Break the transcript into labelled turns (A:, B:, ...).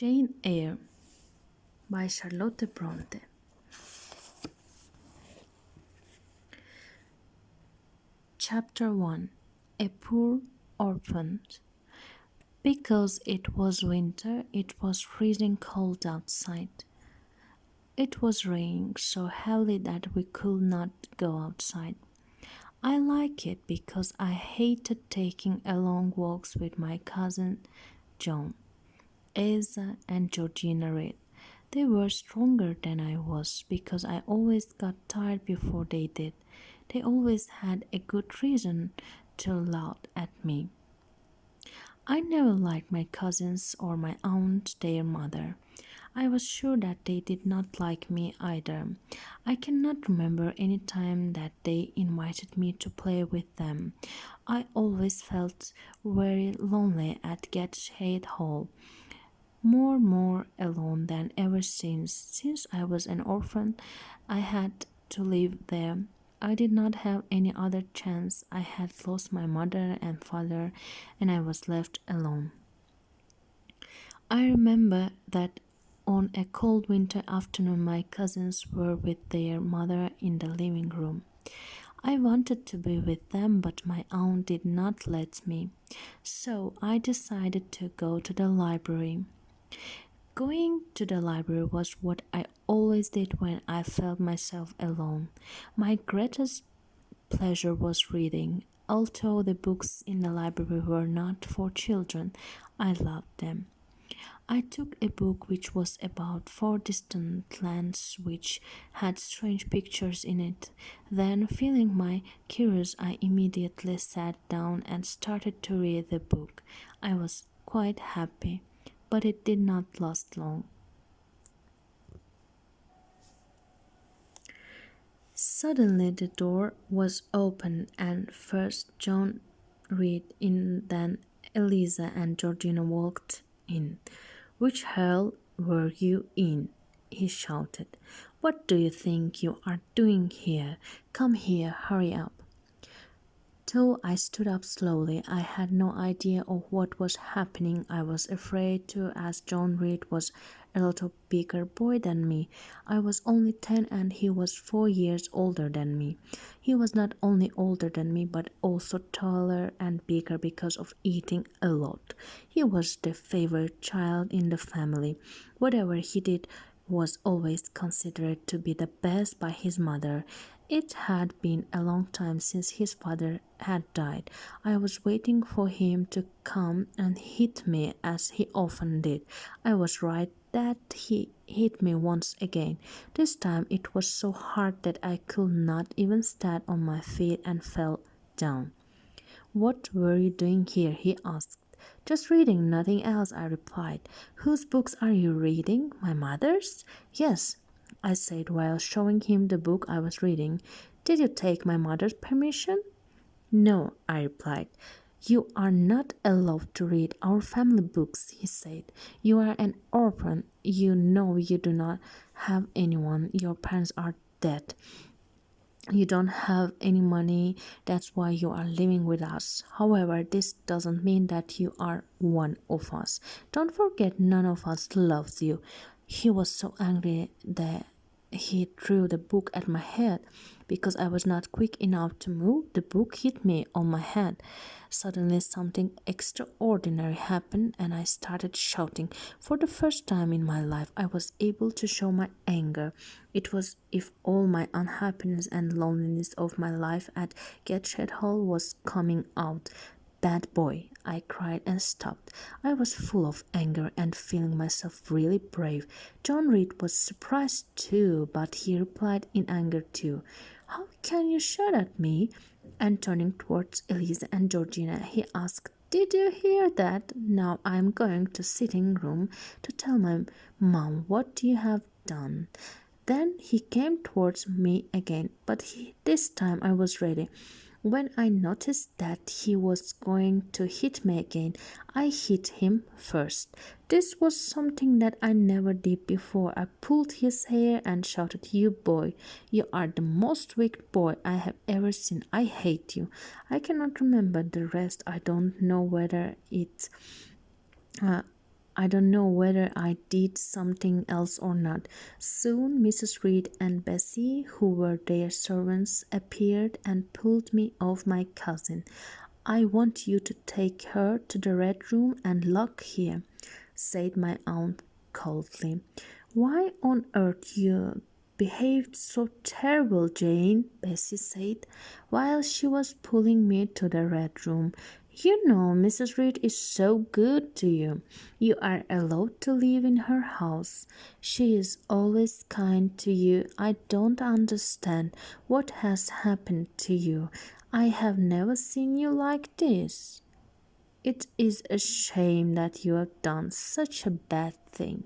A: Jane Eyre by Charlotte Bronte. Chapter 1. A Poor Orphan. Because it was winter, it was freezing cold outside. It was raining so heavily that we could not go outside. I like it because I hated taking long walks with my cousin John, Asa, and Georgina Reed. They were stronger than I was because I always got tired before they did. They always had a good reason to laugh at me. I never liked my cousins or my aunt, their mother. I was sure that they did not like me either. I cannot remember any time that they invited me to play with them. I always felt very lonely at Gateshead Hall, more alone than ever since I was an orphan. I had to live there. I did not have any other chance. I had lost my mother and father, and I was left alone. I remember that on a cold winter afternoon my cousins were with their mother in the living room. I wanted to be with them, but my aunt did not let me, so I decided to go to the library. Going to the library was what I always did when I felt myself alone. My greatest pleasure was reading. Although the books in the library were not for children, I loved them. I took a book which was about four distant lands which had strange pictures in it. Then, feeling my curious, I immediately sat down and started to read the book. I was quite happy, but it did not last long. Suddenly the door was opened, and first John Reed in, then Eliza and Georgina walked in. "Which hell were you in?" he shouted. "What do you think you are doing here? Come here, hurry up." Though I stood up slowly, I had no idea of what was happening. I was afraid too, as John Reed was a little bigger boy than me. I was only 10 and he was 4 years older than me. He was not only older than me but also taller and bigger because of eating a lot. He was the favorite child in the family. Whatever he did was always considered to be the best by his mother. It had been a long time since his father had died. I was waiting for him to come and hit me as he often did. I was right that he hit me once again. This time it was so hard that I could not even stand on my feet and fell down. "What were you doing here?" he asked. "Just reading, nothing else," I replied. "Whose books are you reading? My mother's?" "Yes," I said while showing him the book I was reading. "Did you take my mother's permission?" "No," I replied. "You are not allowed to read our family books," he said. "You are an orphan. You know you do not have anyone. Your parents are dead. You don't have any money. That's why you are living with us. However, this doesn't mean that you are one of us. Don't forget, none of us loves you." He was so angry that he threw the book at my head. Because I was not quick enough to move, the book hit me on my head. Suddenly something extraordinary happened and I started shouting. For the first time in my life I was able to show my anger. It was if all my unhappiness and loneliness of my life at Gateshead Hall was coming out. "Bad boy," I cried and stopped. I was full of anger and feeling myself really brave. John Reed was surprised too, but he replied in anger too. "How can you shout at me?" And turning towards Eliza and Georgina, he asked, "Did you hear that? Now I am going to sitting room to tell my mom what you have done." Then he came towards me again, but this time I was ready. When I noticed that he was going to hit me again, I hit him first. This was something that I never did before. I pulled his hair and shouted, "You boy, you are the most wicked boy I have ever seen. I hate you." I cannot remember the rest. I don't know whether it I don't know whether I did something else or not. Soon Mrs. Reed and Bessie, who were their servants, appeared and pulled me off my cousin. I want you to take her to the red room and lock here, said my aunt coldly. Why on earth you behaved so terrible, Jane, Bessie said, while she was pulling me to the red room. You know Mrs. Reed is so good to you. You are allowed to live in her house. She is always kind to you. I don't understand what has happened to you. I have never seen you like this. It is a shame that you have done such a bad thing.